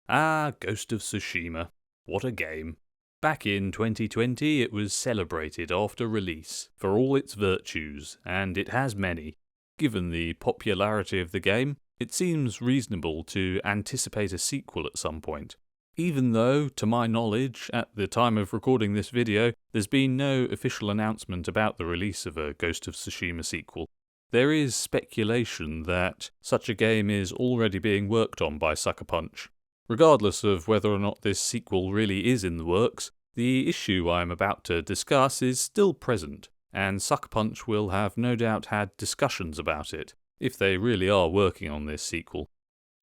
Ah, Ghost of Tsushima. What a game. Back in 2020 it was celebrated after release for all its virtues, and it has many. Given the popularity of the game, it seems reasonable to anticipate a sequel at some point. Even though, to my knowledge, at the time of recording this video, there's been no official announcement about the release of a Ghost of Tsushima sequel. There is speculation that such a game is already being worked on by Sucker Punch. Regardless of whether or not this sequel really is in the works, the issue I am about to discuss is still present, and Sucker Punch will have no doubt had discussions about it, if they really are working on this sequel.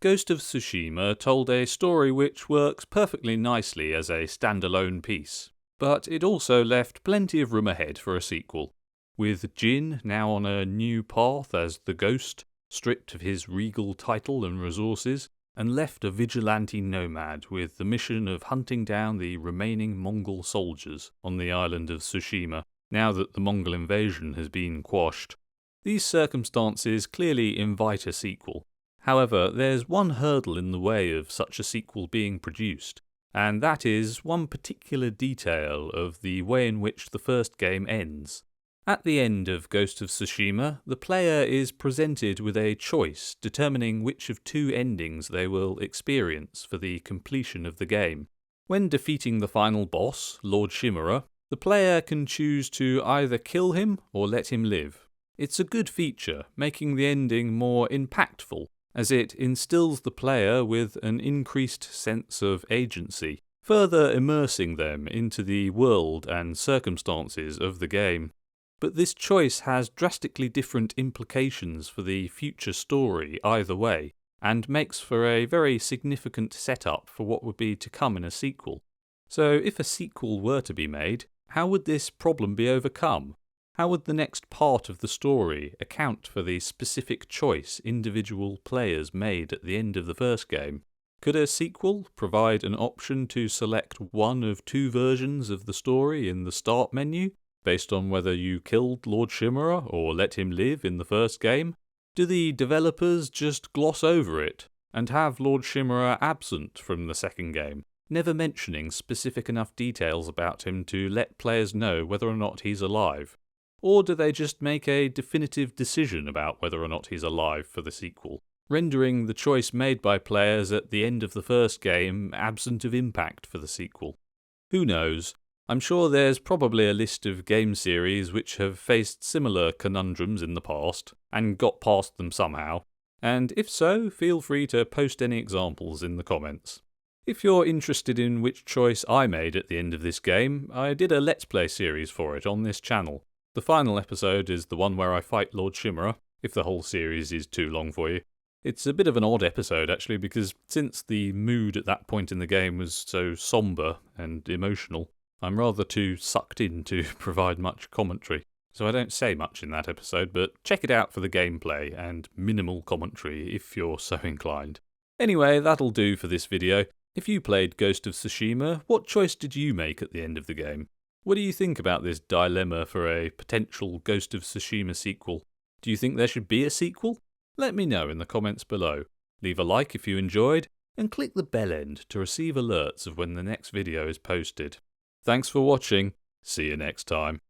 Ghost of Tsushima told a story which works perfectly nicely as a standalone piece, but it also left plenty of room ahead for a sequel. With Jin now on a new path as the Ghost, stripped of his regal title and resources, and left a vigilante nomad with the mission of hunting down the remaining Mongol soldiers on the island of Tsushima, now that the Mongol invasion has been quashed. These circumstances clearly invite a sequel. However, there's one hurdle in the way of such a sequel being produced, and that is one particular detail of the way in which the first game ends. At the end of Ghost of Tsushima, the player is presented with a choice determining which of two endings they will experience for the completion of the game. When defeating the final boss, Lord Shimura, the player can choose to either kill him or let him live. It's a good feature, making the ending more impactful, as it instills the player with an increased sense of agency, further immersing them into the world and circumstances of the game. But this choice has drastically different implications for the future story either way, and makes for a very significant setup for what would be to come in a sequel. So if a sequel were to be made, how would this problem be overcome? How would the next part of the story account for the specific choice individual players made at the end of the first game? Could a sequel provide an option to select one of two versions of the story in the start menu, based on whether you killed Lord Shimura or let him live in the first game? Do the developers just gloss over it, and have Lord Shimura absent from the second game, never mentioning specific enough details about him to let players know whether or not he's alive? Or do they just make a definitive decision about whether or not he's alive for the sequel, rendering the choice made by players at the end of the first game absent of impact for the sequel? Who knows? I'm sure there's probably a list of game series which have faced similar conundrums in the past, and got past them somehow, and if so, feel free to post any examples in the comments. If you're interested in which choice I made at the end of this game, I did a Let's Play series for it on this channel. The final episode is the one where I fight Lord Shimura, if the whole series is too long for you. It's a bit of an odd episode actually, because since the mood at that point in the game was so somber and emotional, I'm rather too sucked in to provide much commentary. So I don't say much in that episode, but check it out for the gameplay and minimal commentary if you're so inclined. Anyway, that'll do for this video. If you played Ghost of Tsushima, what choice did you make at the end of the game? What do you think about this dilemma for a potential Ghost of Tsushima sequel? Do you think there should be a sequel? Let me know in the comments below. Leave a like if you enjoyed, and click the bell end to receive alerts of when the next video is posted. Thanks for watching. See you next time.